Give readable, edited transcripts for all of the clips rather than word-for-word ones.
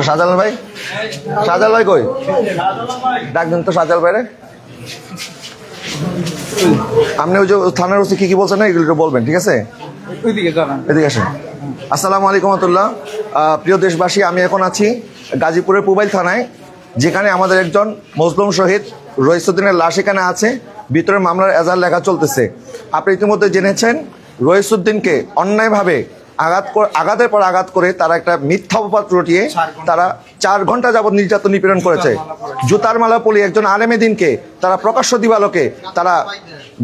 শাহজালাল ভাই, শাহজালাল ভাই কই? ডাকবেন তো শাহজালাল ভাই রে। আপনি ওই যে থানার ওসি কি বলছেন না এগুলো বলবেন, ঠিক আছে? এদিকে আসেন। আসসালামু আলাইকুম রহমতুল্লাহ। প্রিয় দেশবাসী, আমি এখন আছি গাজীপুরের পুবাইল থানায়, যেখানে আমাদের একজন মজলুম শহীদ রইসুদ্দিনের লাশ এখানে আছে। ভিতরে মামলার এজাহার লেখা চলতেছে। আপনি ইতিমধ্যে জেনেছেন রইসুদ্দিনকে অন্যায়ভাবে আঘাতের পর আঘাত করে তারা একটা মিথ্যা অপবাদ রটিয়ে তারা 4 ঘন্টা যাবৎ নির্যাতন নিপীড়ন করেছে। জুতার মালা পলি একজন আলেমে দিনকে তারা প্রকাশ্য দিবালোকে তারা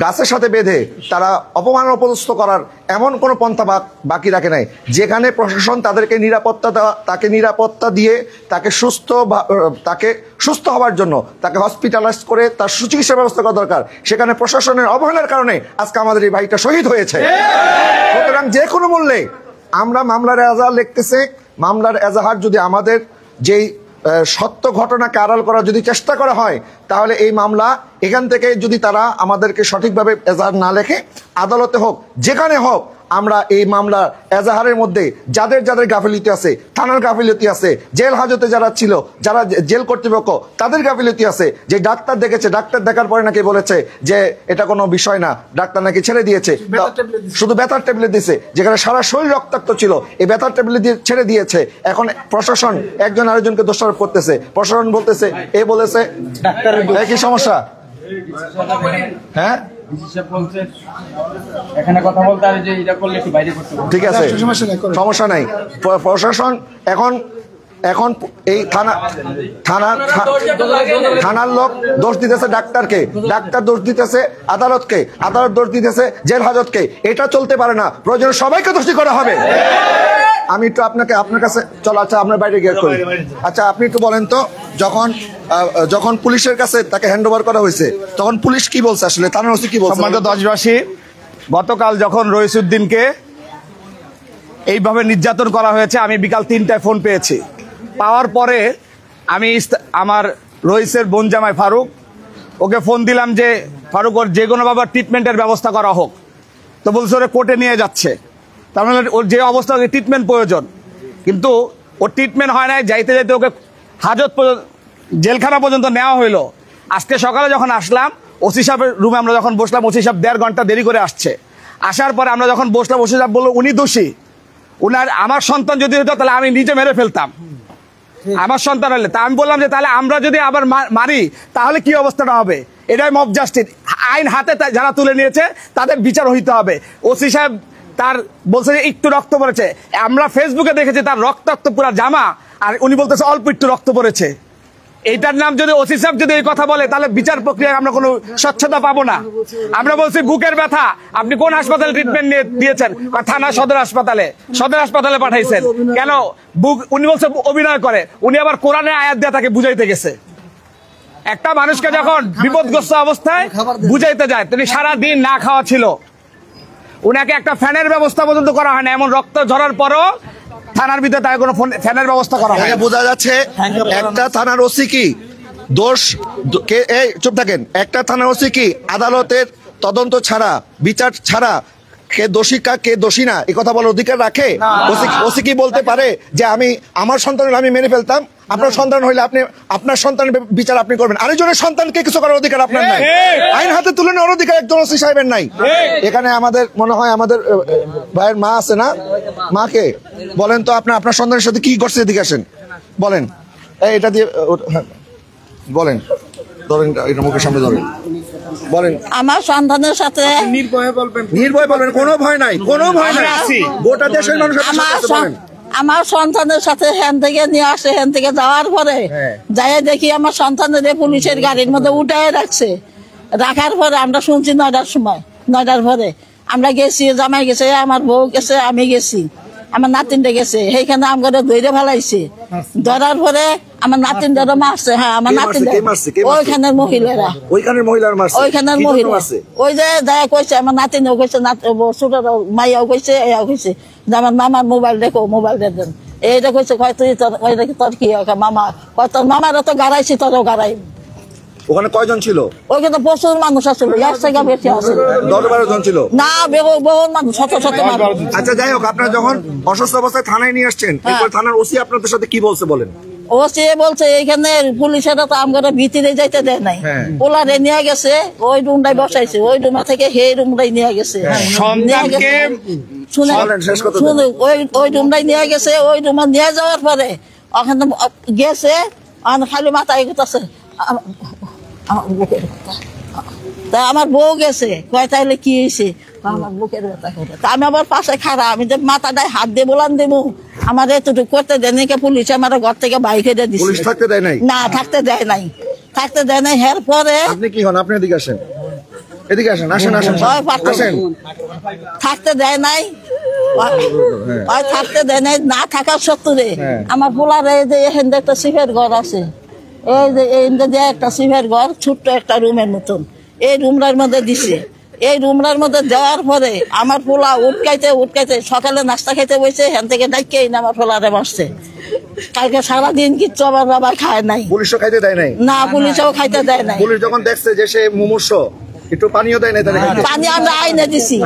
গাছের সাথে বেঁধে তারা অপমান অপদস্থ করার এমন কোনো পন্থা বাকি রাখে নাই, যেখানে প্রশাসন তাদেরকে নিরাপত্তা দিয়ে তাকে সুস্থ হওয়ার জন্য তাকে হসপিটালাইজ করে তার সুচিকিৎসার ব্যবস্থা করা দরকার, সেখানে প্রশাসনের অবহেলার কারণে আজকে আমাদের এই ভাইটা শহীদ হয়েছে। সুতরাং যে কোনো মূল্যে আমরা মামলার এজাহার লিখতেছে। মামলার এজাহার যদি আমাদের যেই সত্য ঘটনাকে আড়াল করার যদি চেষ্টা করা হয়, তাহলে এই মামলা এখান থেকে যদি তারা আমাদেরকে সঠিকভাবে এজাহার না লেখে, আদালতে হোক যেখানে হোক, আমরা এই মামলা এজাহারের মধ্যে যাদের যাদের গাফিলতি আছে, থানার গাফিলতি আছে, জেল হাজতে যারা ছিল, যারা জেল কর্তৃপক্ষ তাদের গাফিলতি আছে। যে ডাক্তার দেখেছে, ডাক্তার দেখার পরে নাকি বলেছে যে এটা কোনো বিষয় না, ডাক্তার নাকি ছেড়ে দিয়েছে, শুধু ব্যথার ট্যাবলেট দিয়েছে, যেখানে সারা শরীর রক্তাক্ত ছিল, এই ব্যথার ট্যাবলেট দিয়ে ছেড়ে দিয়েছে। এখন প্রশাসন একজন আরেকজনকে দোষারোপ করতেছে। প্রশাসন বলতেছে এ বলেছে কি সমস্যা, হ্যাঁ ঠিক আছে, সমস্যা নাই। প্রশাসন এখন এই থানার লোক দোষ দিতেছে ডাক্তারকে, ডাক্তার দোষ দিতেছে আদালতকে, আদালত দোষ দিতেছে জেল হাজতকে। এটা চলতে পারে না, প্রয়োজনে সবাইকে দোষী করা হবে। আমি একটু আপনার কাছে চলো, আচ্ছা আপনার বাইরে গিয়ে করি। আচ্ছা আপনি একটু বলেন তো, যখন পুলিশের কাছে তাকে হ্যান্ড ওভার করা হয়েছে তখন পুলিশ কি বলছে, আসলে থানার ওসি কি বলছে? সম্মানিত দেশবাসী, গতকাল যখন রইসুদ্দিনকে এইভাবে নির্যাতন করা হয়েছে, আমি বিকাল 3টায় ফোন পেয়েছি। পাওয়ার পরে আমি আমার রইসের বোন জামাই ফারুক, ওকে ফোন দিলাম যে ফারুক ওর যে কোনোভাবে ট্রিটমেন্টের ব্যবস্থা করা হোক। তো বলছে ওরে কোর্টে নিয়ে যাচ্ছে, তার মানে ওর যে অবস্থা ওকে ট্রিটমেন্ট প্রয়োজন, কিন্তু ওর ট্রিটমেন্ট হয় নাই। যাইতে যাইতে ওকে জেলখানা পর্যন্ত নেওয়া হইলো। আজকে সকালে যখন আসলাম ওসি সাহেবের রুমে, আমরা যখন বসলাম, ওসি সাহেব 1.5 ঘন্টা দেরি করে আসছে। আসার পরে আমরা যখন বসলাম, ওসি সাহেব বললো উনি দোষী, আমার সন্তান যদি হতো তাহলে আমি নিজে মেরে ফেলতাম, আমার সন্তান হলে। তা আমি বললাম যে তাহলে আমরা যদি আবার মারি তাহলে কি অবস্থাটা হবে? এটাই মব জাস্টিস, আইন হাতে যারা তুলে নিয়েছে তাদের বিচার হইতে হবে। ওসি সাহেব তার বলছে যে একটু রক্ত পড়েছে, আমরা ফেসবুকে দেখেছি তার রক্তাক্ত পুরা জামা, আর উনি বলতেছে অল্প একটু রক্ত পড়েছে। এইটার নাম যদি ওসি সাহেব যদি এই কথা বলে, তাহলে বিচার প্রক্রিয়ায় আমরা কোনো স্বচ্ছতা পাবো না। আমরা বলছি বুকের ব্যথা, আপনি কোন হাসপাতালে ট্রিটমেন্ট দিয়েছেন? থানা সদর হাসপাতালে পাঠাইছেন কেন? উনি বলছে অভিনয় করে, উনি আবার কোরআনের আয়াত দিয়ে তাকে বুঝাইতে গেছে। একটা মানুষকে যখন বিপদগ্রস্ত অবস্থায় বুঝাইতে যায়, তিনি সারা দিন না খাওয়া ছিল, উনাকে একটা ফ্যানের ব্যবস্থা পর্যন্ত করা হয় না। এমন রক্ত ঝরার পরও থানার ভিতরে তাই কোনো ফ্যানের ব্যবস্থা করা হয়। বোঝা যাচ্ছে একটা থানার ওসি কি দোষ, চুপ থাকেন, একটা থানার ওসি কি আদালতের তদন্ত ছাড়া, বিচার ছাড়া কে দোষী কে দোষী না এই কথা বলার অধিকার রাখে? ওসি কি বলতে পারে যে আমার সন্তান আমি মেনে ফেলতাম, আপনার সন্তান হইলে আপনি আপনার সন্তানের বিচার আপনি করবেন, আরেকজনের সন্তানকে কিছু করার অধিকার আপনার নাই, আইন হাতে তুলে নেওয়ার অধিকার একজন ওসি সাহেবের নাই। এখানে আমাদের মনে হয় আমাদের ভাইয়ের মা আছে না, মাকে বলেন তো আপনার সন্তানের সাথে কি করছে, এদিকে আসেন বলেন, এটা দিয়ে বলেন, ধরেন এটা মুখের সামনে ধরেন, বলেন। আমার সন্তানের সাথে নির্ভয়ে বলবেন, কোনো ভয় নাই, কোনো ভয় নাই, গোটা দেশের মানুষের আমার সন্তানের সাথে হ্যান থেকে নিয়ে আসে, হ্যান থেকে যাওয়ার পরে যাই দেখি আমার সন্তানের পুলিশের গাড়ির মধ্যে উঠায় রাখছে। রাখার পরে আমরা শুনছি 9টার পরে আমরা গেছি, জামাই গেছে, আমার বউ গেছে, আমি গেছি, আমার নাতিনটা গেছে, সেইখানে আমাকে ধরে ফেলাইছে। ধরার পরে আমার নাতিনটা মারছে। হ্যাঁ, আমার নাতিনটা ওইখানের মহিলারা, ওইখানের মহিলা, ওই যে দেখা কইছে আমার নাতিনও কইছে, ছোট মাইয়াও কইছে, এও কইছে যে আমার মামার মোবাইল দেখো, মোবাইল দেন, এইটা কইছে। কয় তুই তোর কি মামা, কয় তোর মামারা তো গাড়াইছি, তোরও গাড়াই। ওখানে কয়জন ছিল? ওইখানে প্রচুর মানুষ আসছিল, 1 থেকে বেশি আসছিল। 10-12 জন ছিল না, বহু মানুষ, শত শত মানুষ। আচ্ছা যাই হোক, আপনারা যখন অসুস্থ অবস্থায় থানায় নিয়ে আসছেন, এরপর থানার ওসি আপনাদের সাথে কি বলছে বলেন? ও সে বলছে এইখানে পুলিশেরা তো আমরা ভিতরে যাইতে দেয় নাই, পোলারে নিয়ে গেছে, ওই রুমটাই বসাইছে, ওই রুমা থেকে সেই রুমটাই নিয়ে গেছে। শুনে ওই রুমটাই নিয়ে গেছে, ওই রুমে নিয়ে যাওয়ার পরে ওখানে গেছে, খালি মাথায় গেছে তা আমার বউ গেছে, কয় তাইলে কি হয়েছে, আমার বুকের ব্যথা করে। তা আমি আবার পাশে খারাপ, আমি যে মাথাটায় হাত দিয়ে বলান দেবো, আমার এতটুকু করতে দেয়নি, পুলিশ আমার ঘর থেকে বাইক হেঁটে দিচ্ছে। পুলিশ থাকতে দেয় নাই? না, থাকতে দেয় নাই, থাকতে দেয় নাই। এর পরে আপনি কি হন? আপনি এদিকে আসেন, এদিকে আসেন, আসেন আসেন আসেন। থাকতে দেয় নাই, থাকতে দেয় নাই, না থাকার সত্ত্বে আমার পোলার এই যে এখান একটা সিফের ঘর আছে, এই যে একটা সিফের ঘর, ছোট্ট একটা রুমের মতন, এই রুমটার মধ্যে দিছে। এই রুমটার মধ্যে দেওয়ার পরে আমার পোলা উটকাইতে সকালে নাস্তা খাইতে বসে, হ্যান থেকে ডাইকেই না আমার পোলারে মারছে। কালকে সারাদিন কিচ্ছু আমার বাবা খায় নাই। পুলিশও খাইতে দেয় নাই? না, পুলিশও খাইতে দেয় নাই। পুলিশ যখন দেখছে যে সে মুমূর্ষ, একটু পানিও দেয় নাই? পানি আমরা আইনে দিছি,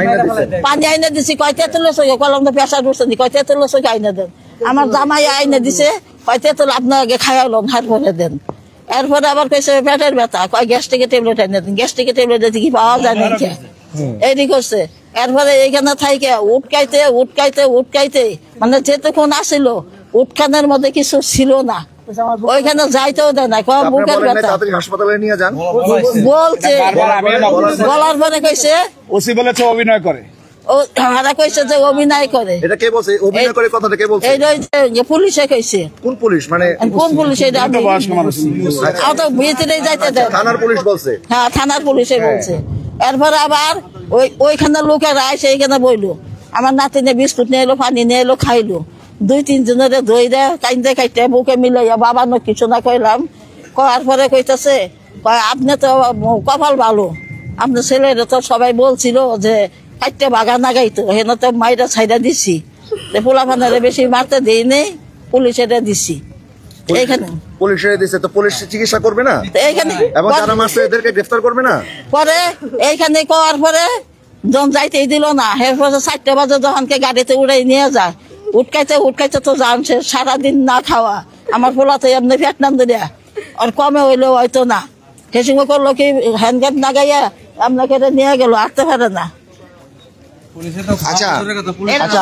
পানি আইনে দিছি, কয়তে তুলে কলম তো পেশা ঢুকছে, কয়তে তুলে আইনে দেন। আমার জামাই আইনে দিছে, কয়তে তুলে আপনার আগে খাইয়ালো, হাত ভরে দেন। এরপরে আবার কইছে পেটের ব্যথা, কয় গ্যাস্ট্রিকের ট্যাবলেট এনে দেন, গ্যাস্ট্রিকের ট্যাবলেট দিতে কি পাওয়া যায় না, এইদি করছে। এরপরে এইখানে থাইকে উটকাইতে মানে যেতক্ষণ আসিল, উটখানের মধ্যে কিছু ছিল না, ওইখানে যাইতেও দেয় না, কয় বুকের ব্যথা। হাসপাতালে নিয়ে যান বলছে, বলার পরে কইছে ওসি বলেছে অভিনয় করে। ওরা কইছে যে অভিনয় করে। এটা কে বলছে অভিনয় করে? কথাটা কে বলছে? এই যে পুলিশে কইছে। কোন পুলিশ? মানে কোন পুলিশ? এটা আমি তো ভিতরে যাইতে দেয়। থানার পুলিশ বলছে? হ্যাঁ, থানার পুলিশে বলছে। এরপরে আবার ওইখানে লোকেরা আইসে এইখানে বইলো, আমার নাতিনে বিস্কুট নিয়ে এলো, পানি নিয়ে এলো, খাইলো। 2-3 জনের ধইরে কাইন্দে কাইতে বুকে মিলাইয়া বাবা ন কিছু না কইলাম। কয়ার পরে কইতেছে, আপনি তো কপাল ভালো, আপনার ছেলেরা তো সবাই বলছিল যে কাইতে বাগা না গাইতো, হেন তো মাইরা ছাইরা দিছি, পোলা ফানারে বেশি মারতে দিই নেই, পুলিশের দিছি। এইখানে পুলিশের দিছে তো পুলিশ চিকিৎসা করবে না? এইখানে এবং যারা মারছে এদেরকে গ্রেফতার করবে না? পরে এইখানে করার পরে যখন যাইতেই দিল না, এরপরে 4টা বাজে যখনকে গাড়িতে উড়াই নিয়ে যায়, উটকাইতে তো জানছে সারাদিন না খাওয়া, আমার পোলা তো এমনি পেট নাম দিলে আর কমে হইলেও হয়তো না। সে সঙ্গে করলো কি হ্যান্ডগ্যাপ না গাইয়া আপনাকে নিয়ে গেল, আসতে পারে না। আচ্ছা আচ্ছা,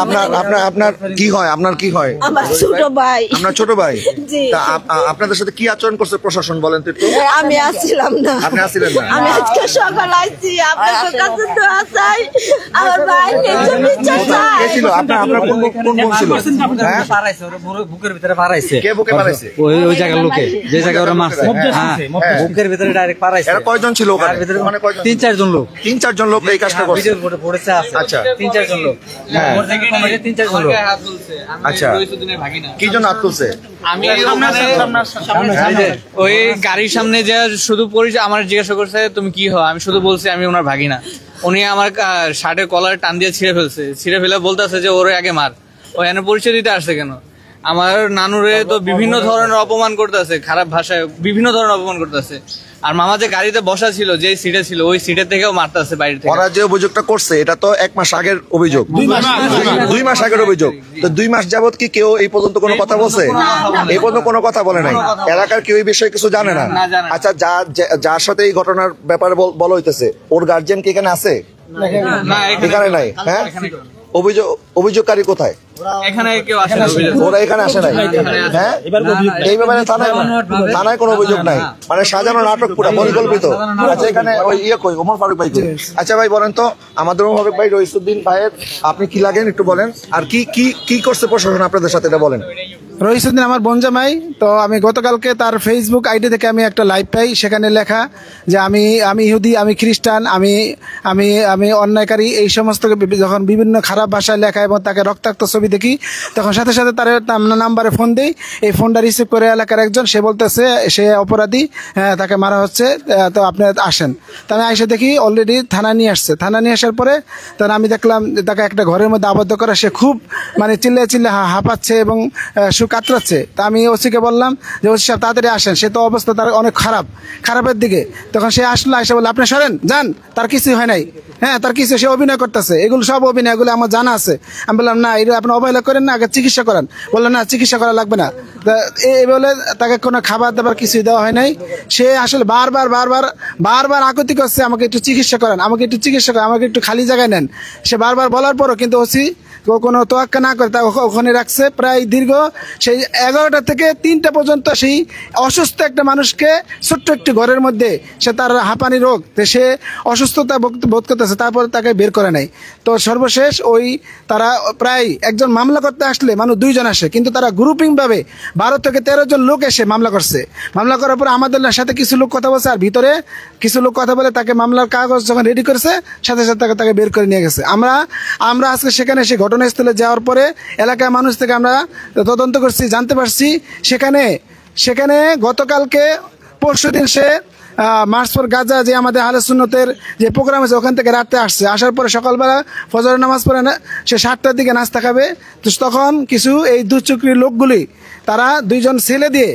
আপনার কি হয়? আপনার কি হয়? আমার ছোট ভাই। আপনার ছোট ভাই? তা আপনাদের সাথে কি আচরণ করছে প্রশাসন বলেন তো একটু? আমি আসছিলাম না। আপনি আসছিলেন না? আমি আজকে সকাল আইছি, আপনার কাছে তো আসাই, আমার ভাই নিচে চাই। কে ছিল? আপনার কোন বোন ছিল? হ্যাঁ, বুকের ভিতরে পারাইছে। কে বুকে পারাইছে? ওই জায়গার লোকে, যে জায়গায় ওরা মারছে, বুকের ভিতরে ডাইরেক্ট পারাইছে। এরা কয়জন ছিল ওখানে? মানে কয়জন? 3-4 জন লোক। 3-4 জন লোক এই কাজটা করছে? পড়েছে আছে। আচ্ছা, 3-4 জন লোক। ওর থেকে কমে 3-4 জন লোক। আচ্ছা, কি জন হাত তুলছে? আমি ওই গাড়ির সামনে যে শুধু পরিচয় আমার জিজ্ঞাসা করছে তুমি কি হও, আমি শুধু বলছি আমি ওনার ভাগিনা। উনি আমার শার্টের কলার টান দিয়ে ছিঁড়ে ফেলে বলতেছে যে ওরে আগে মার। ও এনে পরিচয় দিতে আসছে কেন? আমার নানুরে তো বিভিন্ন ধরনের অপমান করতেছে, খারাপ ভাষায় বিভিন্ন ধরনের অপমান করতেছে। আর মামা যে গাড়িতে বসা ছিল, যে সিটে ছিল, ওই সিটের থেকেও মারতেছে বাইরে থেকে। ওরা যে অভিযোগটা করছে এটা তো 1 মাস আগের অভিযোগ, 2 মাস আগের অভিযোগ। তো 2 মাস যাবত কি কেউ এই পর্যন্ত কোনো কথা বলছে? এই পর্যন্ত কোনো কথা বলে নাই? এলাকার কেউ এই বিষয়ে কিছু জানে না? আচ্ছা, যার সাথে এই ঘটনার ব্যাপারে বলা হইতেছে, ওর গার্জিয়ান কি এখানে আছে? এখানে নাই। হ্যাঁ, অভিযোগকারী কোথায়? এখানে কেউ আসে না, ওরা এখানে আসে নাই। হ্যাঁ, এই ব্যাপারে থানায় কোনো অভিযোগ নাই, মানে সাজানো নাটক পুরো পরিকল্পিত। আচ্ছা, এখানে ওই কই ওমর ফারুক ভাই? আচ্ছা ভাই বলেন তো, আমাদের ওমর ফারুক ভাই রইসুদ্দিন ভাইয়ের আপনি কি লাগেন একটু বলেন, আর কি করছে প্রশাসন আপনাদের সাথে এটা বলেন। রইসুদ্দিন আমার বনজামাই। তো আমি গতকালকে তার ফেসবুক আইডি থেকে আমি একটা লাইভ পাই, সেখানে লেখা যে আমি ইহুদি, আমি খ্রিস্টান, আমি অন্যায়কারী, এই সমস্ত যখন বিভিন্ন খারাপ ভাষায় লেখা এবং তাকে রক্তাক্ত ছবি দেখি, তখন সাথে সাথে তার নাম্বারে ফোন দেই। এই ফোনটা রিসিভ করে এলাকার একজন, সে বলতেছে সে অপরাধী, তাকে মারা হচ্ছে, তো আপনি আসেন। তা আমি এসে দেখি অলরেডি থানা নিয়ে আসছে। থানা নিয়ে আসার পরে আমি দেখলাম তাকে একটা ঘরের মধ্যে আবদ্ধ করা, সে খুব মানে চিল্লে হাঁপাচ্ছে এবং কাতরাচ্ছে। তা আমি ওসিকে বললাম যে ওসি সাহেব তাড়াতাড়ি আসেন, সে তো অবস্থা তার অনেক খারাপের দিকে। তখন সে আসলো, এসে বললো আপনি সরেন যান, তার কিছুই হয় নাই, হ্যাঁ তার কিছু, সে অভিনয় করতেছে, এগুলো সব অভিনয়, এগুলো আমার জানা আছে। আমি বললাম না, এগুলো আপনি অবহেলা করেন না, আগে চিকিৎসা করান। বললো না চিকিৎসা করা লাগবে না। এই বলে তাকে কোনো খাবার দাবার কিছুই দেওয়া হয় নাই। সে আসলে বারবার আকুতি করছে আমাকে একটু চিকিৎসা করেন, আমাকে একটু চিকিৎসা করেন, আমাকে একটু খালি জায়গায় নেন। সে বারবার বলার পরও কিন্তু ওসি কোনো তোয়াক্কা না করে তা ওখানে রাখছে। প্রায় দীর্ঘ সেই 11টা থেকে 3টা পর্যন্ত সেই অসুস্থ একটা মানুষকে ছোট্ট একটি ঘরের মধ্যে, সে তার হাঁপানি রোগ, সে অসুস্থতা বোধ করতেছে, তারপর তাকে বের করে নাই। তো সর্বশেষ তারা প্রায় একজন মামলা করতে আসলে মানুষ 2 জন আসে, কিন্তু তারা গ্রুপিং ভাবে 12 থেকে 13 জন লোক এসে মামলা করছে। মামলা করার পর আমাদের সাথে কিছু লোক কথা বলছে, আর ভিতরে কিছু লোক কথা বলে তাকে মামলার কাগজ যখন রেডি করেছে সাথে সাথে তাকে বের করে নিয়ে গেছে। আমরা আজকে সেখানে এসে ঘটনাস্থলে যাওয়ার পরে এলাকার মানুষ থেকে আমরা তদন্ত করছি, জানতে পারছি সেখানে গতকালকে পরশুদিন সে মার্চ ফর গাজা যে আমাদের আহলে সুন্নতের যে প্রোগ্রাম আছে ওখান থেকে রাতে আসছে। আসার পরে সকালবেলা ফজরের নামাজ পড়ে সে 7টার দিকে নাস্তা খাবে। তো তখন কিছু এই দুচক্রী লোকগুলি তারা 2 জন ছেলে দিয়ে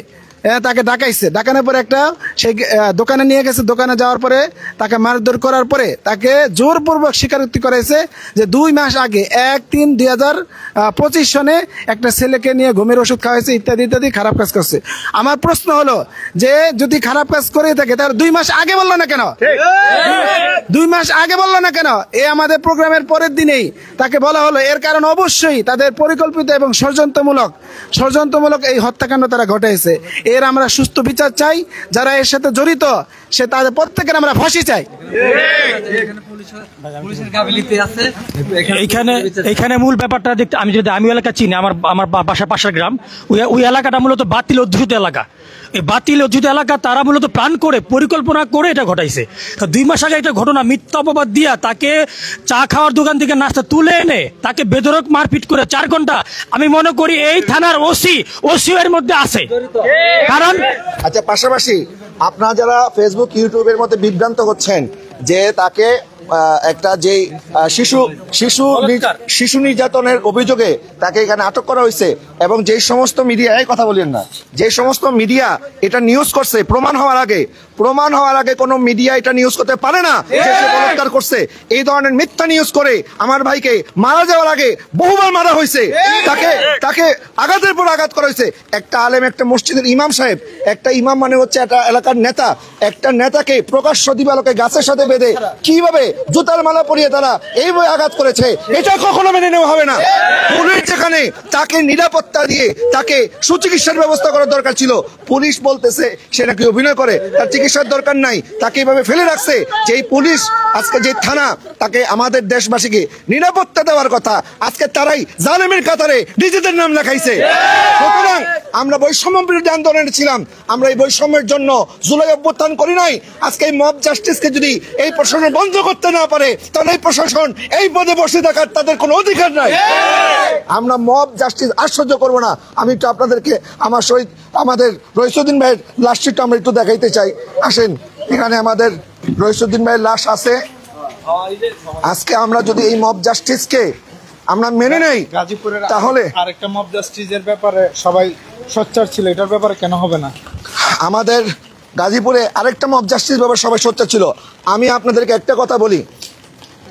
তাকে ডাকাইছে। ডাকানোর পরে একটা সেই দোকানে নিয়ে গেছে। দোকানে যাওয়ার পরে তাকে মারধর করার পরে তাকে জোরপূর্বক স্বীকারোক্তি করাইছে যে 2 মাস আগে 1-3-2025 সনে একটা ছেলেকে নিয়ে ঘুমের ওষুধ খাওয়াইছে, ইত্যাদি ইত্যাদি খারাপ কাজ করছে। আমার প্রশ্ন হলো যে যদি খারাপ কাজ করে থাকে তাহলে 2 মাস আগে বললো না কেন? 2 মাস আগে বললো না কেন? আমাদের প্রোগ্রামের পরের দিনেই তাকে বলা হলো। এর কারণ অবশ্যই তাদের পরিকল্পিত এবং ষড়যন্ত্রমূলক এই হত্যাকাণ্ড তারা ঘটাইছে। এর আমরা সুস্থ বিচার চাই। যারা এর সাথে জড়িত সে তাদের প্রত্যেকের আমরা ফাঁসি চাই। এইখানে মূল ব্যাপারটা দেখতে আমি এলাকা চিনি, আমার বাসার পাশের গ্রাম, ওই এলাকাটা মূলত বাতিল অধ্যুষিত এলাকা। এই বাতিল অধ্যুষিত এলাকা তারা মূলত প্ল্যান করে পরিকল্পনা করে এটা ঘটাইছে। 2 মাস আগে একটা ঘটনা, মিথ্যা অপবাদ দিয়া তাকে চা খাওয়ার দোকান থেকে নাস্তা তুলে এনে তাকে বেধড়ক মারপিট করে 4 ঘন্টা, আমি মনে করি এই থানার ওসি এর মধ্যে আছে। কারণ আচ্ছা, পাশাপাশি আপনারা যারা ফেসবুক ইউটিউবের মধ্যে বিভ্রান্ত হচ্ছেন যে তাকে একটা যে শিশু নির্যাতনের অভিযোগে তাকে এখানে আটক করা হয়েছে, এবং যে সমস্ত মিডিয়া, এই কথা বলেন না, যে সমস্ত মিডিয়া এটা নিউজ করছে প্রমাণ হওয়ার আগে কোনো মিডিয়া এটা নিউজ করতে পারে না যে সে বলাৎকার করছে। এই ধরনের মিথ্যা নিউজ করে আমার ভাইকে মারা যাওয়ার আগে বহুবার মারা হয়েছে, তাকে আঘাতের পর আঘাত করা হয়েছে। একটা আলেম, একটা মসজিদের ইমাম সাহেব, একটা ইমাম মানে হচ্ছে একটা এলাকার নেতা, একটা নেতাকে প্রকাশ্য দিবালোকে গাছের সাথে বেঁধে কিভাবে জুতার মালা পরিয়ে তারা এইভাবে আঘাত করেছে, এটা কখনো মেনে নেওয়া হবে না। পুলিশ যেখানে তাকে নিরাপত্তা দিয়ে তাকে সুচিকিৎসার ব্যবস্থা করার দরকার ছিল, পুলিশ বলতেছে সে নাকি অভিনয় করে, তার চিকিৎসার দরকার নাই, তাকে এইভাবে ফেলে রাখছে। যে পুলিশ আজকে যে থানা তাকে আমাদের দেশবাসীকে নিরাপত্তা দেওয়ার কথা, আজকে তারাই জালেমের কাতারে নিজেদের নাম লেখাইছে। সুতরাং আমরা বৈষম্য বিরোধী আন্দোলনে ছিলাম, আমরা এই বৈষম্যের জন্য জুলাই অভ্যুত্থান করি নাই। আজকে এই মব জাস্টিসকে যদি এই প্রশাসন বন্ধ করতে না পারে তাহলে এই প্রশাসন এই পদে বসে থাকার তাদের কোনো অধিকার নাই। আমরা মব জাস্টিস আর সহ্য করবো না। আমি একটু আপনাদেরকে আমার সহিত আমাদের রইসুদ্দিন ভাইয়ের লাশটা আমরা একটু দেখাইতে চাই। আসেন, এখানে আমাদের রইসুদ্দিন ভাইয়ের লাশ আছে। আজকে আমরা যদি এই মব জাস্টিসকে আমরা মেনে নেই গাজীপুরের তাহলে আরেকটা মব জাস্টিসের ব্যাপারে সবাই সোচ্চার ছিল, এটার ব্যাপারে কেন হবে না? আমাদের গাজীপুরে আরেকটা মব জাস্টিস ব্যাপারে সবাই সোচ্চার ছিল। আমি আপনাদেরকে একটা কথা বলি,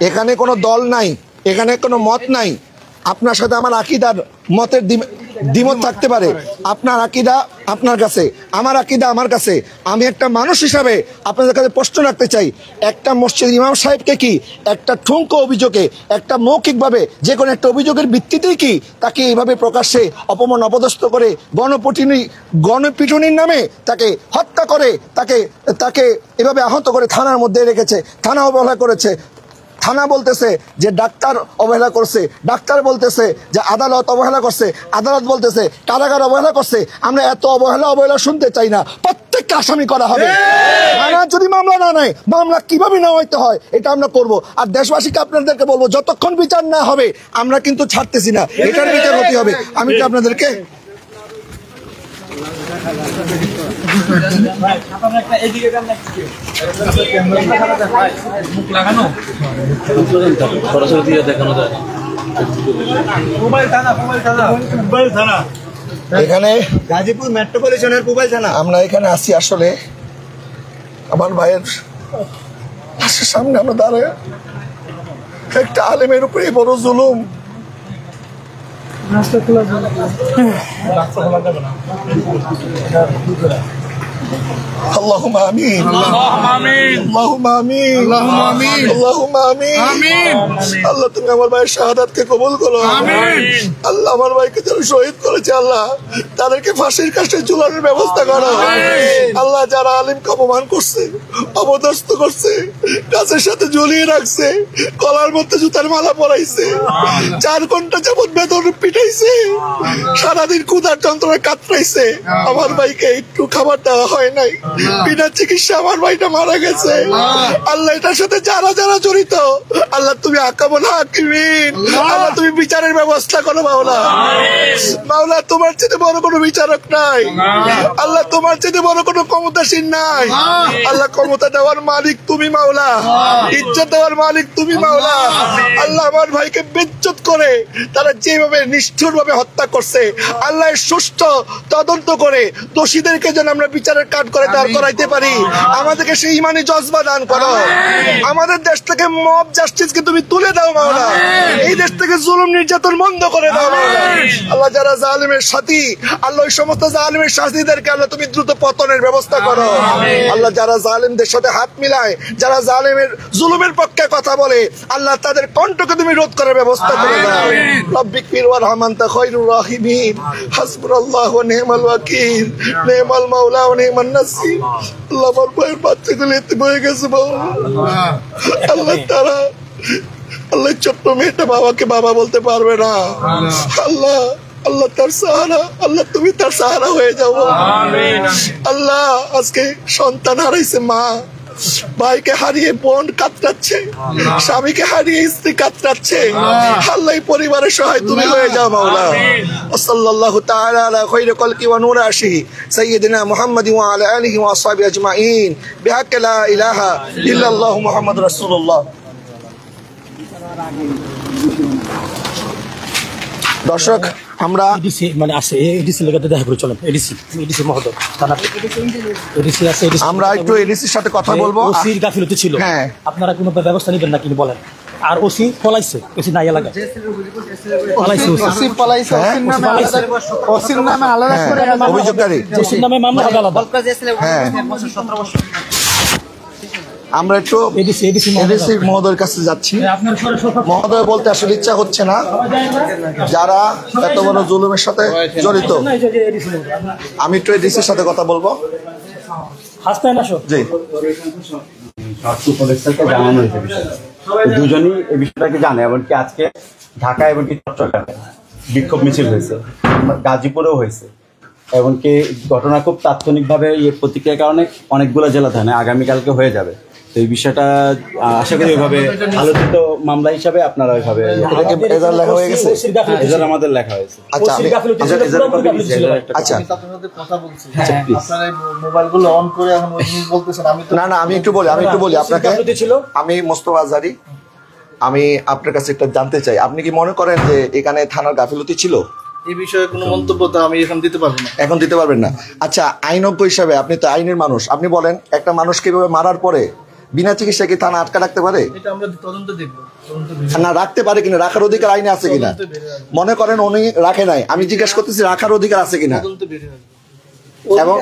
এখানে কোনো দল নাই, এখানে কোনো মত নাই। আপনার সাথে আমার আকীদার মতের দ্বিমত থাকতে পারে, আপনার আকীদা আপনার কাছে, আমার আকীদা আমার কাছে। আমি একটা মানুষ হিসাবে আপনাদের কাছে প্রশ্ন রাখতে চাই, একটা মসজিদ ইমাম সাহেবকে কি একটা ঠুনকো অভিযোগে, একটা মৌখিকভাবে যে কোনো একটা অভিযোগের ভিত্তিতেই কি তাকে এইভাবে প্রকাশ্যে অপমান অপদস্থ করে গণপিটুনির নামে তাকে হত্যা করে, তাকে এভাবে আহত করে থানার মধ্যে রেখেছে, থানা অবহেলা করেছে। থানা বলতেছে যে ডাক্তার অবহেলা করছে, ডাক্তার বলতেছে যে আদালত অবহেলা করছে, আদালত বলতেছে কারাগার অবহেলা করছে। আমরা এত অবহেলা শুনতে চাই না। প্রত্যেককে আসামি করা হবে। থানা যদি মামলা না নেয়, মামলা কিভাবে নেওয়া হইতে হয় এটা আমরা করব। আর দেশবাসীকে আপনাদেরকে বলবো, যতক্ষণ বিচার না হবে আমরা কিন্তু ছাড়তেছি না, এটার বিচার হতে হবে। আমি তো আপনাদেরকে সরাসরি দেখানো যায়। এখানে গাজীপুর মেট্রোপলিটনের পুবাইল থানা। আমরা এখানে আসি আসলে আমার ভাইয়ের পাশের সামনে আমরা দাঁড়ায় একটা আলেমের উপরে বড় জুলুম। اللهم آمين اللهم آمين اللهم آمين اللهم آمين اللهم آمين আল্লাহ তুমি আমার ভাইয়ের শাহাদাতকে কবুল করো আমিন। আল্লাহ আমার ভাইকে যারা শহীদ করেছে আল্লাহ তাদেরকে ফাঁসির কাছে ঝুলানোর ব্যবস্থা করো আল্লাহ। যারা আলিমকে অপমান করছে, অপদস্থ করছে, গাছের সাথে ঝুলিয়ে রাখছে, গলার মধ্যে জুতার মালা পরাইছে, 4 ঘন্টা যাবত বেদন পিটাইছে, সারাদিন ক্ষুধার যন্ত্রণায় কাতরাইছে, আমার ভাইকে একটু খাবার দেওয়া হয় নাই, বিনা চিকিৎসা আমার ভাইটা মারা গেছে। আল্লাহ এটার সাথে যারা যারা জড়িত আল্লাহ তুমি আকামুল হাকিমিন, আল্লাহ তুমি বিচারের ব্যবস্থা করো মাওলা। মাওলা তোমার চেয়ে বড় কোনো বিচারক নাই আল্লাহ, তোমার চেয়ে বড় কোনো ক্ষমতাসীন নাই আল্লাহ। ক্ষমতা দেওয়ার মালিক তুমি মাওলা, ইজ্জত দেওয়ার মালিক তুমি মাওলা। আল্লাহ আমার ভাইকে বেজ্জত করে তারা যেভাবে নিষ্ঠুর ভাবে হত্যা করছে আল্লাহ সুষ্ঠু তদন্ত করে দোষীদেরকে যেন আমরা বিচারের কাঠ করে দাঁড় করাইতে পারি। আমাদেরকে সেই ইমানি জজবা দান করো। আমাদের দেশ থেকে মব জাস্টিসকে তুমি তুলে দাও মাওলা। এই দেশ থেকে জুলুম নির্যাতন বন্ধ করে দাও মাওলা। আল্লাহ যারা জালিমের সাথী আল্লাহ ওই সমস্ত জালিমের সাথীদেরকে আল্লাহ তুমি দ্রুত পতনের ব্যবস্থা করো আল্লাহ। যারা জালিমদের সাথে হাত মিলায়, যারা জালিমের জুলুমের পক্ষে কথা বলে আল্লাহ তাদের কণ্ঠকে তুমি রোধ করার ব্যবস্থা করে দাও। রব্বিক ফির ওয়ারহাম আনতা খায়রুর রাহিমিন, হাসবুনাল্লাহু ওয়া নি'মাল ওয়াকিল, নি'মাল মাওলা ওয়া নি'মান নাসির। আল্লাহ আমার ভাইয়ের বাচ্চাগুলো এতিম হয়ে গেছে আল্লাহ। তারা আল্লাহ ছোট্ট মেয়েটা বাবাকে বাবা বলতে পারবে না আল্লাহ। আল্লাহ তার সাহারা, আল্লাহ তুমি তার সাহারা হয়ে যাও আল্লাহ। আজকে সন্তান হারাইছে মা, ভাইকে হারিয়ে বোন কাতরাচ্ছে, স্বামীকে হারিয়ে স্ত্রী কাতরাচ্ছে আল্লাহ। পরিবারের সহায় তুমি হয়ে যাও মাওলা। সাল্লাল্লাহু তাআলা আলা খায়রি খালকি ওয়া নূর আশিহি সাইয়্যিদিনা মুহাম্মাদিন ওয়া আলা আলিহি ওয়া আসহাবিহি আজমাইন বিহাক্কি লা ইলাহা ইল্লাল্লাহু মুহাম্মাদুর রাসূলুল্লাহ। দর্শক আমরা এডিসি মানে আছে, এডিসি লেগাতে দেখা করে চলেন। এডিসি মহোদয় থানা এডিসি আছে, আমরা একটু এডিসির সাথে কথা বলবো। ওসির গাফিলতি ছিল, হ্যাঁ আপনারা কোনো ব্যবস্থা নেবেন না কিনা বলেন। আর ওসি পলাইছে, ওসি নাই এলাকা পলাইছে, ওসি পলাইছে, ওসির নামে আলাদা করে অভিযোগকারী, ওসির নামে মামলা হবে আলাদা। হ্যাঁ আমরা একটু এডিসি মহোদয়ের কাছে যাচ্ছি। মহোদয় বলতে আসলে ইচ্ছা হচ্ছে না, যারা এত বড় জুলুমের সাথে জড়িত। আমি একটু এডিসির সাথে কথা বলবো। জি জানানো হয়েছে বিষয়টা, দুজনই এই বিষয়টাকে জানে। এমনকি আজকে ঢাকা এমনকি চট্টগ্রামে বিক্ষোভ মিছিল হয়েছে, গাজীপুরেও হয়েছে। এমনকি ঘটনা খুব তাৎক্ষণিকভাবে প্রতিক্রিয়ার কারণে অনেকগুলো জেলা থানায় আগামীকালকে হয়ে যাবে। তো এই বিষয়টা আশা করি ওইভাবে আলোচিত মামলা হিসাবে আপনারা ওইভাবে লেখা হয়ে গেছে, আমাদের লেখা হয়েছে। আচ্ছা আচ্ছা মোবাইলগুলো অন করে এখন বলতেছেন। না আমি একটু বলি আপনাকে। আমি মোস্তফা আজহারী, আমি আপনার কাছে একটা জানতে চাই, আপনি কি মনে করেন যে এখানে থানার গাফিলতি ছিল? এই বিষয়ে কোনো মন্তব্য তো আমি এখন দিতে পারবো না। এখন দিতে পারবেন না? আচ্ছা, আইনজ্ঞ হিসাবে আপনি তো আইনের মানুষ, আপনি বলেন একটা মানুষকে এভাবে মারার পরে বিনা চিকিৎসা কি থানা আটকা রাখতে পারে? এটা আমরা তদন্ত দেখবো, না রাখতে পারে কিনা, রাখার অধিকার আইনে আছে কিনা? মনে করেন উনি রাখে নাই, আমি জিজ্ঞেস করতেছি রাখার অধিকার আছে কিনা, এবং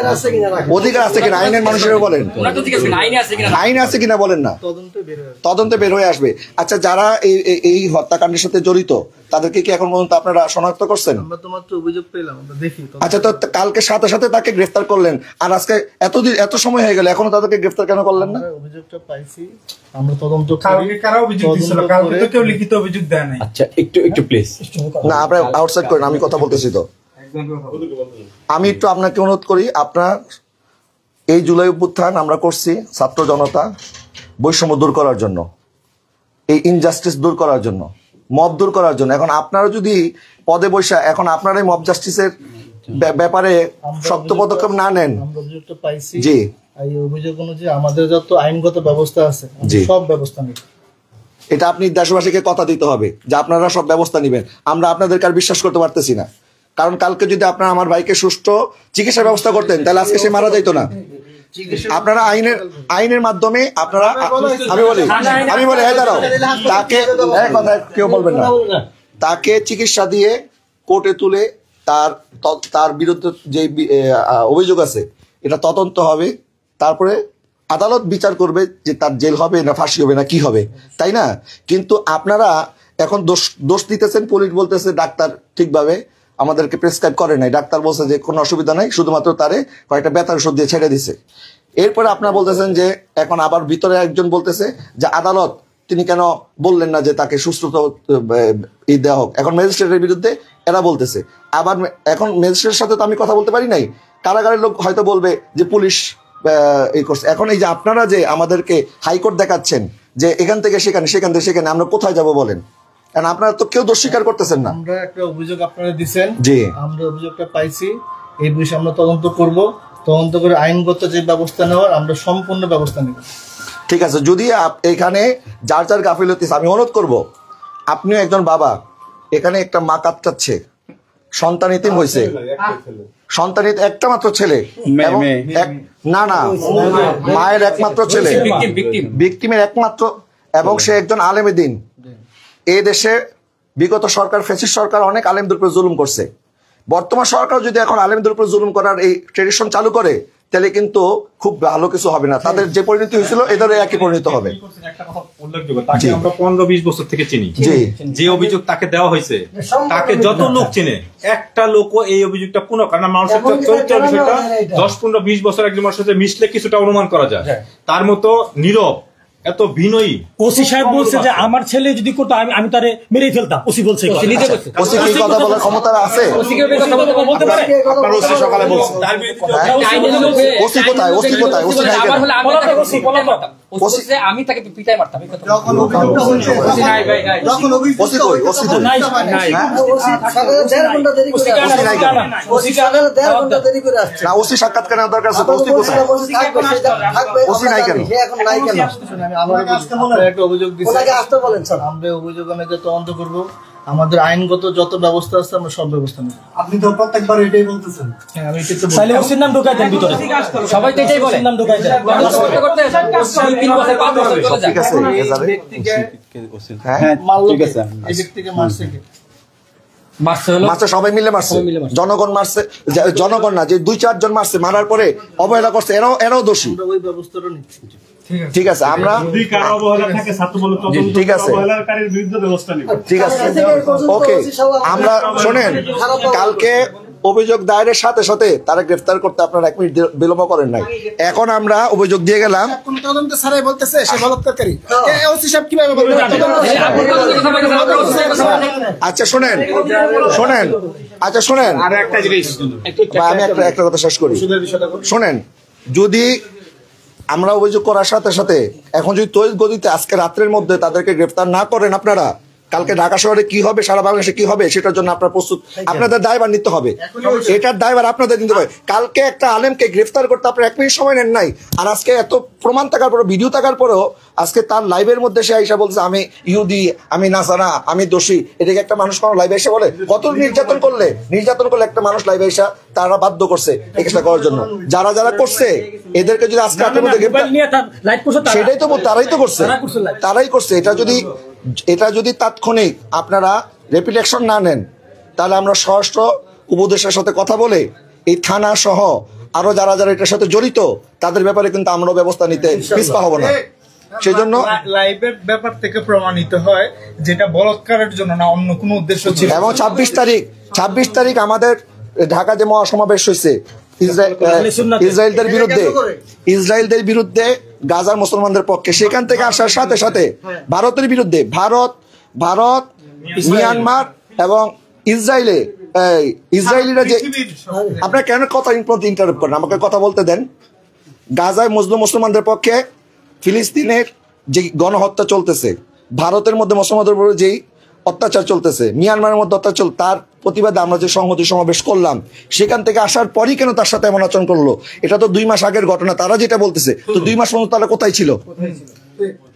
অধিকার আছে কিনা আইনের মানুষ হিসেবে বলেন, আইনে আছে কিনা বলেন না, তদন্তে বের হয়ে আসবে। আচ্ছা, যারা এই হত্যাকাণ্ডের সাথে জড়িত তাদেরকে কি এখন পর্যন্ত আপনারা শনাক্ত করছেন? আমরা তো মাত্র অভিযোগ পেলাম, আমরা দেখি। আচ্ছা, তো কালকে সাথে সাথে তাকে গ্রেফতার করলেন, আর আজকে এত সময় হয়ে গেল এখনো তাদেরকে গ্রেফতার কেন করলেন না? অভিযোগটা পাইছি, আমরা তদন্ত কারা অভিযোগ দিছিল, কালকে তো কেউ লিখিত অভিযোগ দেয় নাই। আচ্ছা, একটু প্লিজ না, আপনারা আউটসাইড করেন, আমি কথা বলতেছি। তো আমি একটু আপনাকে অনুরোধ করি, আপনার এই জুলাই অভ্যুত্থান আমরা করছি ছাত্র জনতা বৈষম্য দূর করার জন্য, এই ইনজাস্টিস দূর করার জন্য, মব দূর করার জন্য। এখন আপনারা যদি পদে বৈশা এখন আপনারা মব জাস্টিসের ব্যাপারে শক্ত পদক্ষেপ না নেন, আমরা অভিযোগটা পাইছি, জি এই অভিযোগ অনুযায়ী আমাদের যত আইনগত ব্যবস্থা আছে সব ব্যবস্থা নিব। এটা আপনি দেশবাসীকে কথা দিতে হবে যে আপনারা সব ব্যবস্থা নেবেন। আমরা আপনাদেরকে আর বিশ্বাস করতে পারতেছি না। কারণ কালকে যদি আপনারা আমার ভাইকে সুষ্ঠু চিকিৎসার ব্যবস্থা করতেন তাহলে আজকে সে মারা যাইতো না। আপনারা আইনের মাধ্যমে আপনারা আমি বলি দাঁড়াও, তাকে কথা কেউ বলবেন না, তাকে চিকিৎসা দিয়ে কোর্টে তুলে তার বিরুদ্ধে যে অভিযোগ আছে এটা তদন্ত হবে, তারপরে আদালত বিচার করবে যে তার জেল হবে না ফাঁসি হবে না কি হবে, তাই না? কিন্তু আপনারা এখন দোষ দিতেছেন, পুলিশ বলতেছে ডাক্তার ঠিকভাবে আমাদেরকে প্রেসক্রাইব করে নাই, ডাক্তার বলছে যে কোনো অসুবিধা নাই, শুধুমাত্র তারে কয়েকটা ব্যথার ওষুধ দিয়ে ছেড়ে দিছে। এরপরে আপনারা বলতেছেন যে এখন আবার ভিতরে একজন বলতেছে যে আদালত তিনি কেন বললেন না যে তাকে সুস্থতা দেওয়া হোক, এখন ম্যাজিস্ট্রেটের বিরুদ্ধে এরা বলতেছে। আবার এখন ম্যাজিস্ট্রেটের সাথে তো আমি কথা বলতে পারি নাই, কারাগারের লোক হয়তো বলবে যে পুলিশ এই করছে। এখন এই যে আপনারা যে আমাদেরকে হাইকোর্ট দেখাচ্ছেন যে এখান থেকে সেখানে, সেখান থেকে সেখানে, আমরা কোথায় যাব বলেন? কারণ আপনারা তো কেউ দোষ স্বীকার করতেছেন না। আমরা একটা অভিযোগ আপনারা দিচ্ছেন, জি আমরা অভিযোগটা পাইছি, এই বিষয়ে আমরা তদন্ত করব, তদন্ত করে আইনগত যে ব্যবস্থা নেওয়ার আমরা সম্পূর্ণ ব্যবস্থা নেব। ঠিক আছে, যদি এখানে যার যার গাফিলতি, আমি অনুরোধ করব, আপনিও একজন বাবা, এখানে একটা মা কাঁদছে, সন্তান ইতিম হয়েছে, সন্তান একটা মাত্র ছেলে, না মায়ের একমাত্র ছেলে, ভিকটিমের একমাত্র, এবং সে একজন আলেমে দ্বীন। এই দেশে বিগত সরকার, ফ্যাসিস্ট সরকার অনেক আলেমদের উপর জুলুম করছে। বর্তমান সরকার যদি এখন আলেমদের উপর জুলুম করার এই ট্রেডিশন চালু করে তাহলে কিন্তু খুব ভালো কিছু হবে না, তাদের যে পরিণতি হয়েছিল এদের একই পরিণত হবে। তাকে আমরা 15-20 বছর থেকে চিনি, যে অভিযোগ তাকে দেওয়া হয়েছে তাকে যত লোক চিনে, একটা লোকও এই অভিযোগটা কোনো, কারণ মানুষের চরিত্রের বিষয়টা 10-15-20 বছর একজন মানুষের সাথে মিশলে কিছুটা অনুমান করা যায়। তার মতো নীরব, এত বিনয়ী। ওসি সাহেব বলছে যে আমার ছেলে যদি করতো আমি তারে মেরেই ফেলতাম। ওসি বলছে, ওসি কি কথা বলার ক্ষমতা আছে? বলতে পারে আপনার ওসি সকালে বলছে, ওসি কোথায়? ওসি কোথায়? ওসি নাই কেন? ওসি আমি তাকে পিটাই মারতাম। ওসি কই? ওসি কই? নাই। না, ওসি সাক্ষাৎ কেন দরকার আছে? ওসি কোথায়? ওসি নাই কেন? একটা অভিযোগ দিচ্ছি, আমরা অভিযোগ অনুযায়ী তদন্ত করবো, আমাদের আইনগত যত ব্যবস্থা আছে আমরা সব ব্যবস্থা নেব। আপনি তো প্রত্যেকবার এটাই বলতেছেন। হ্যাঁ, আমি এটাই তো বলছি। ওসির নাম ঢোকাই দেন ভিতরে, সবাই তো এটাই বলে, নাম ঢোকাই দেন। ঠিক আছে, হ্যাঁ ঠিক আছে, এই ব্যক্তিকে মারছে কে? মারছে সবাই মিলে মারছে, জনগণ মারছে, জনগণ না, যে 2-4 জন মারছে, মারার পরে অবহেলা করছে, এরাও দোষী। ওই ব্যবস্থাটা নিচ্ছি। ঠিক আছে, আমরা ঠিক আছে, ঠিক আছে, ওকে। আমরা শোনেন, কালকে অভিযোগ দায়েরের সাথে সাথে তারা গ্রেফতার করতে আপনারা 1 মিনিট বিলম্ব করেন নাই। এখন আমরা অভিযোগ দিয়ে গেলাম, তদন্ত ছাড়াই বলতেছে সে বলাৎকারী। ওসি সাহেব কিভাবে বলবেন? আচ্ছা শোনেন, আচ্ছা শোনেন, আমি একটা কথা শেষ করি। শোনেন, যদি আমরা অভিযোগ করার সাথে সাথে এখন যদি তৈরি গতিতে আজকে রাত্রের মধ্যে তাদেরকে গ্রেফতার না করেন আপনারা, কালকে ঢাকা শহরে কি হবে, সারা বাংলাদেশে কি হবে, সেটার জন্য আপনার প্রস্তুত, আপনাদের দায়ভার নিতে হবে, এটার দায়ভার আপনাদের নিতে হবে। কালকে একটা আলেমকে গ্রেফতার করতে আপনার 1 মিনিট সময় নেন নাই, আর আজকে এত প্রমাণ থাকার পরেও, ভিডিও থাকার পরেও আজকে তার লাইভের মধ্যে সে আইসা বলছে আমি ইহুদি, আমি নাসারা, আমি দোষী। এটাকে একটা মানুষ কোনো লাইভে এসে বলে? কত নির্যাতন করলে একটা মানুষ লাইভে এসে তারা বাধ্য করছে এই কাজটা করার জন্য। যারা করছে এদেরকে যদি আজকে আপনার মধ্যে সেটাই তো তারাই তো করছে, তারাই করছে। এটা যদি তাৎক্ষণিক আপনারা র্যাপিড অ্যাকশন না নেন তাহলে আমরা স্বরাষ্ট্র উপদেষ্টার সাথে কথা বলে এই থানা সহ আরো যারা এটার সাথে জড়িত তাদের ব্যাপারে কিন্তু আমরা ব্যবস্থা নিতে পিছপা হব না। সেই জন্য লাইভের ব্যাপার থেকে প্রমাণিত হয় যেটা বলাৎকারের জন্য না, অন্য কোনো উদ্দেশ্য ছিল। এবং 26 তারিখ আমাদের ঢাকা যে মহাসমাবেশ হয়েছে ইসরায়েলদের বিরুদ্ধে, গাজার মুসলমানদের পক্ষে, সেখান থেকে আসার সাথে সাথে ভারতের বিরুদ্ধে, ভারত, মিয়ানমার এবং ইসরায়েলিরা যে, আপনারা কেন কথা ইন্টারাপ্ট করেন? আমাকে কথা বলতে দেন। গাজায় মজলুম মুসলমানদের পক্ষে ফিলিস্তিনের যে গণহত্যা চলতেছে, ভারতের মধ্যে মুসলমানদের উপর যেই অত্যাচার চলতেছে, মিয়ানমারের মধ্যে অত্যাচার, তার প্রতিবাদে আমরা যে সংহতি সমাবেশ করলাম, সেখান থেকে আসার পরই কেন তার সাথে এমন আচরণ করলো? এটা তো 2 মাস আগের ঘটনা। তারা যেটা বলতেছে, তো 2 মাস পর্যন্ত তারা কোথায় ছিল?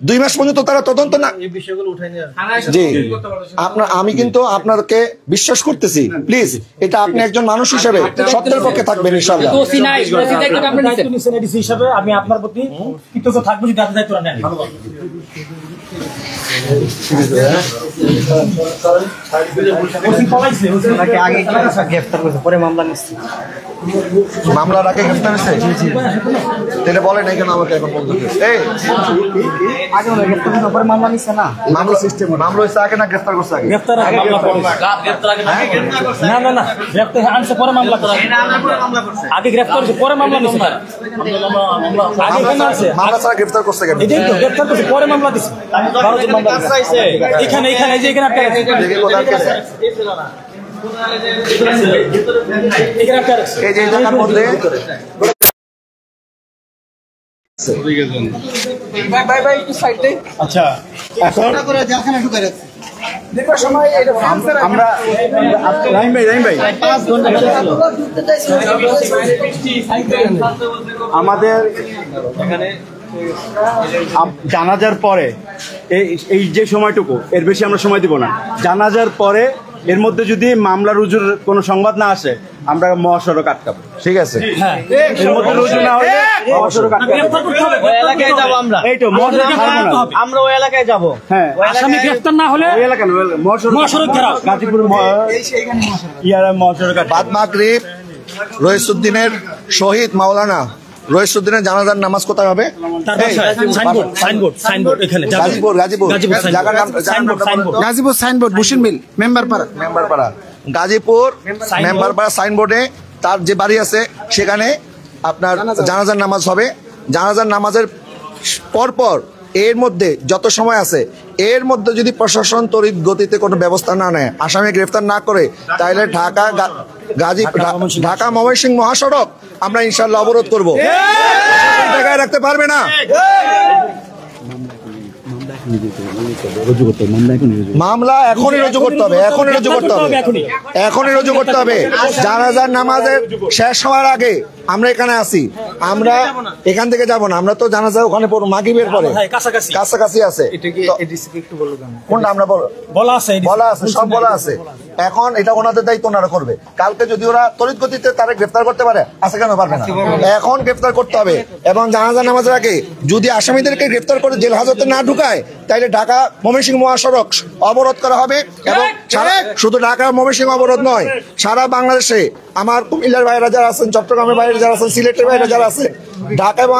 2 মাস পর্যন্ত তারা তদন্ত না। এই বিষয়গুলো উঠাই নিয়ে জি আমি কিন্তু আপনাদেরকে বিশ্বাস করতেছি, প্লিজ এটা আপনি একজন মানুষ হিসেবে সত্যের পক্ষে থাকবেন ইনশাআল্লাহ। হিসাবে আমি আপনার প্রতি কৃতজ্ঞ থাকবো যদি আপনি দায়িত্ব নেন। মামলার আগে গ্রেফতার হয়েছে, এটা বলেন কেন আমাকে এখন বলতে মামলা সিস্টেম মামলা হয়েছে আগে না গ্রেফতার করছে আগে? আগে গ্রেফতার হয়েছে পরে মামলা নিচ্ছে। মামলা ছাড়া গ্রেফতার করছে কেন? গ্রেফতার করছে পরে মামলা দিচ্ছে। এখানে এখানে যে এখানে এই যে জায়গার মধ্যে আচ্ছা এখন আমরা রাহিম ভাই আমাদের জানাজার পরে এই যে সময়টুকু এর বেশি আমরা সময় দিব না। জানাজার পরে এর মধ্যে যদি মামলা রুজুর কোনো সংবাদ না আসে আমরা মহাসড়ক আটকাবো। ঠিক আছে, এর মধ্যে রুজু না হলে মহাসড়ক আটকাবো। ওই এলাকায় যাবো আমরা, এই তো আমরা ওই এলাকায় যাবো। হ্যাঁ, আসামি গ্রেফতার না হলে ওই এলাকা না, মহাসড়ক ঘেরাও গাজীপুর মহাসড়ক বাদ মাগরিব রইসুদ্দিনের শহীদ মাওলানা রইসুদ্দিনের জানাজার নামাজ কোথায় হবে? গাজীপুর সাইনবোর্ড বুশির মিল মেম্বার পাড়া গাজীপুর মেম্বার পাড়া সাইনবোর্ডে তার যে বাড়ি আছে সেখানে আপনার জানাজার নামাজ হবে। জানাজার নামাজের পরপর এর মধ্যে যত সময় আছে এর মধ্যে যদি প্রশাসন তড়িৎ গতিতে কোনো ব্যবস্থা না নেয়, আসামি গ্রেফতার না করে, তাহলে ঢাকা ময়মনসিংহ মহাসড়ক আমরা ইনশাআল্লাহ অবরোধ করবো। জায়গায় রাখতে পারবে না। মামলা এখনই রুজু করতে হবে, এখনই রুজু করতে হবে, এখনই রুজু করতে হবে। জানাজার নামাজের শেষ হওয়ার আগে আমরা এখানে আসি, আমরা এখান থেকে যাব না, আমরা তো জানাজা ওখানে মাগরিবের পরে কাছাকাছি আছে। কোনটা আমরা বলা আছে, সব বলা আছে। এখন এটা ওনাদের দায়িত্ব, ওনারা করবে। কালকে যদি ওরা তড়িৎ গতিতে তারা গ্রেফতার করতে পারে, আজকে কেন পারবে না? এখন গ্রেফতার করতে হবে। এবং জানাজা নামাজের আগে যদি আসামিদেরকে গ্রেফতার করে জেল হাজতে না ঢুকায়, তাইলে ঢাকা ময়মনসিংহ মহাসড়ক অবরোধ করা হবে। এবং শুধু ঢাকা ময়মনসিংহ অবরোধ নয়, সারা বাংলাদেশে আমার কুমিল্লার ভাইরা যারা আছেন, চট্টগ্রামের ভাইরা যারা আছেন, সিলেটের ভাইরা যারা আছেন, ঢাকা এবং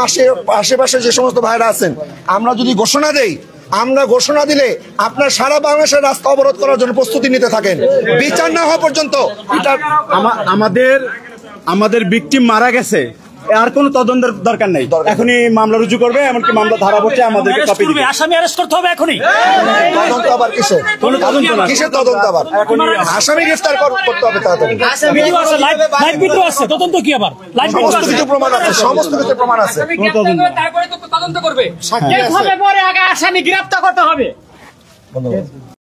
আশেপাশে যে সমস্ত ভাইরা আছেন, আমরা যদি ঘোষণা দেই, আমরা ঘোষণা দিলে আপনার সারা বাংলাদেশের রাস্তা অবরোধ করার জন্য প্রস্তুতি নিতে থাকেন, বিচার না হওয়া পর্যন্ত। এটা আমাদের ভিকটিম মারা গেছে, আর কোনো তদন্তের দরকার নেই। এখনই মামলা রুজু করবে, এমনকি মামলা ধারা পড়ছে, আমাদেরকে কপি দিবে। আসামি অ্যারেস্ট করতে হবে এখনই। তদন্ত আবার কিসের? কিসের তদন্ত আবার? আসামি গ্রেফতার করতে হবে তাড়াতাড়ি। লাইভ ভিডিও আছে, তদন্ত কি আবার? সমস্ত কিছু প্রমাণ আছে, সমস্ত কিছু প্রমাণ আছে। তারপরে তো তদন্ত করবে, পরে আগে আসামি গ্রেফতার করতে হবে।